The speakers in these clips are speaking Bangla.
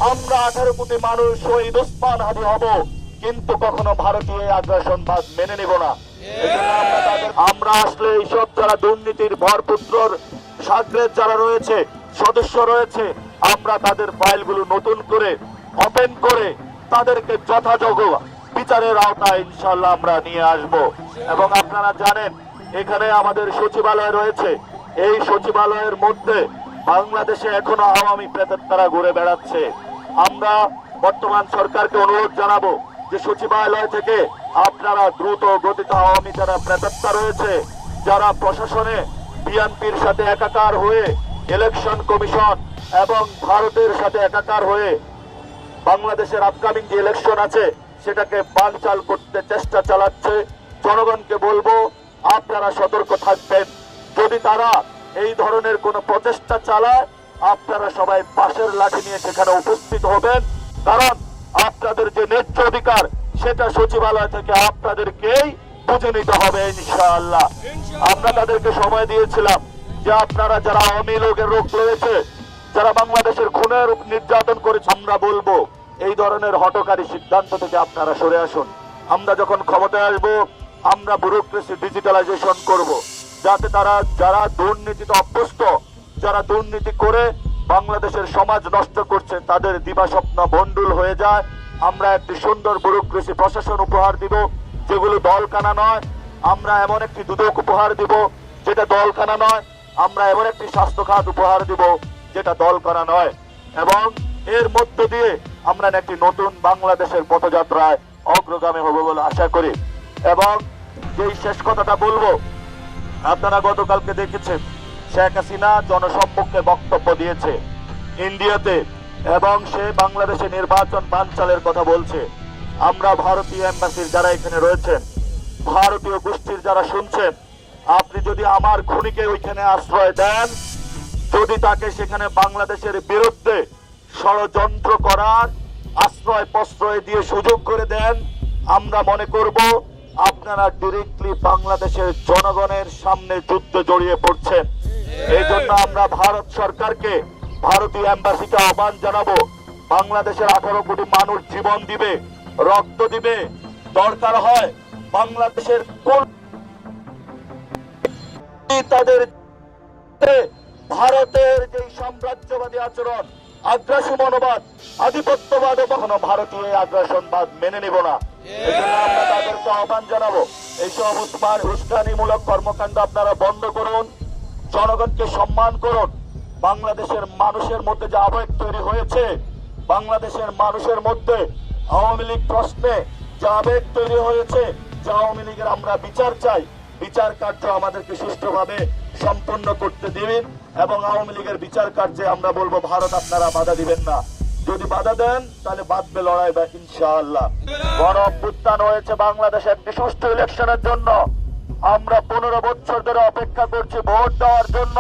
আমরা 18 কোটি মানুষ শহীদ ওসমান হাদি হব, কিন্তু কখনো ভারতীয় আগ্রাসনবাদ মেনে নিব না। এজন্য আমরা আসলে এইসব যারা দুর্নীতির ভরপুত্রর সাগরেদ যারা রয়েছে, সদস্য রয়েছে, আমরা তাদের ফাইলগুলো নতুন করে ওপেন করে তাদেরকে যথাযোগ্য বিচারের আওতায় ইনশাআল্লাহ আমরা নিয়ে আসব। এবং আপনারা জানেন এখানে আমাদের সচিবালয় রয়েছে, এই সচিবালয়ের মধ্যে বাংলাদেশে এখনো আওয়ামী প্রেতাত্মারা ঘুরে বেড়াচ্ছে। আমরা বর্তমান সরকারকে অনুরোধ জানাবো যে সচিবালয় থেকে আপনারা দ্রুত গতিতে আওয়ামী যারা প্রেতাত্মা রয়েছে, যারা প্রশাসনে বিএনপির সাথে একাকার হয়ে ইলেকশন কমিশন এবং ভারতের সাথে একাকার হয়ে বাংলাদেশের আপকামিং যে ইলেকশন আছে সেটাকে বানচাল করতে চেষ্টা চালাচ্ছে, জনগণকে বলবো আপনারা সতর্ক থাকবেন। যদি তারা এই ধরনের কোন প্রচেষ্টা চালায় আপনারা সবাই পাশের লাঠি নিয়ে সেখানে উপস্থিত হবেন, কারণ আপনাদের যে ন্যায্য অধিকার সেটা সচিবালয় থেকে আপনাদেরকেই বুঝে নিতে হবে ইনশাআল্লাহ। আমরা তাদেরকে সময় দিয়েছিলাম যে আপনারা যারা আওয়ামী লীগের রোগ রয়েছে, যারা বাংলাদেশের খুনের নির্যাতন করেছে, আমরা বলবো এই ধরনের হঠকারী সিদ্ধান্ত থেকে আপনারা সরে আসুন। আমরা যখন ক্ষমতায় আসবো আমরা ব্যুরোক্রেসি ডিজিটালাইজেশন করব, যাতে তারা যারা দুর্নীতিতে অভ্যস্ত, যারা দুর্নীতি করে বাংলাদেশের সমাজ নষ্ট করছে তাদের দিবাস্বপ্ন ভণ্ডুল হয়ে যায়। আমরা একটি সুন্দর ব্যুরোক্রেসি প্রশাসন উপহার দিব যেগুলো দলকানা নয়। আমরা এমন একটি দুদক উপহার দিব যেটা দলকানা নয়। আমরা এমন একটি স্বাস্থ্য খাত উপহার দিব যেটা দলকানা নয়। এবং এর মধ্য দিয়ে আমরা একটি নতুন বাংলাদেশের পথযাত্রায় অগ্রগামী হব বলে আশা করি। এবং যেই শেষ কথাটা বলবো, আপনারা গতকালকে দেখেছেন শেখ হাসিনা জনসম্মুখে বক্তব্য দিয়েছে ইন্ডিয়াতে, এবং সে বাংলাদেশে নির্বাচন বানচালের কথা বলছে। আমরা ভারতীয় এম্বাসির যারা এখানে রয়েছেন, ভারতীয় গোষ্ঠীর যারা শুনছেন, আপনি যদি আমার খুনিকে ওইখানে আশ্রয় দেন, যদি তাকে সেখানে বাংলাদেশের বিরুদ্ধে ষড়যন্ত্র করার আশ্রয় প্রশ্রয় দিয়ে সুযোগ করে দেন, আমরা মনে করব আপনারা ডিরেক্টলি বাংলাদেশের জনগণের সামনে যুদ্ধে জড়িয়ে পড়ছেন। এই জন্য আমরা ভারত সরকারকে, ভারতীয় এম্বাসিকে আহ্বান জানাবো, বাংলাদেশের 18 কোটি মানুষ জীবন দিবে, রক্ত দিবে, দরকার হয় বাংলাদেশের কোন তাদের ভারতের যে সাম্রাজ্যবাদী আচরণ, আগ্রাসী মনোবাদ, আধিপত্যবাদ, কখনো ভারতীয় আগ্রাসনবাদ মেনে নিব না। এজন্য আমরা তাদেরকে আহ্বান জানাবো এইসব উস্কানিমূলক কর্মকাণ্ড আপনারা বন্ধ করুন, জনগণকে সম্মান করুন। বাংলাদেশের মানুষের মধ্যে যে আবেগ তৈরি হয়েছে, বাংলাদেশের মানুষের মধ্যে আওয়ামী লীগ প্রশ্নে যে আবেগ তৈরি হয়েছে, যে আওয়ামী লীগের আমরা বিচার চাই, বিচার কার্য আমাদেরকে সুষ্ঠুভাবে সম্পন্ন করতে দিবেন। এবং আওয়ামী লীগের বিচার কার্যে আমরা বলবো ভারত আপনারা বাধা দিবেন না, যদি বাধা দেন তাহলে বাঁধবে লড়াই বা ইনশাআল্লাহ। গণ অভ্যুত্থান হয়েছে বাংলাদেশে একটি সুষ্ঠু ইলেকশনের জন্য। আমরা 15 বছর ধরে অপেক্ষা করছি ভোট দেওয়ার জন্য।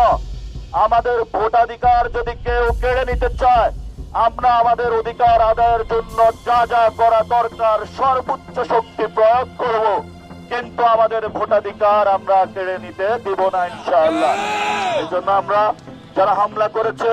আমাদের ভোটাধিকার যদি কেউ কেড়ে নিতে চায়, আমরা আমাদের অধিকার আদায়ের জন্য যা যা করা দরকার সর্বোচ্চ শক্তি প্রয়োগ করব, কিন্তু আমাদের ভোটাধিকার আমরা কেড়ে নিতে দিব না ইনশাআল্লাহ। এই জন্য আমরা যারা হামলা করেছে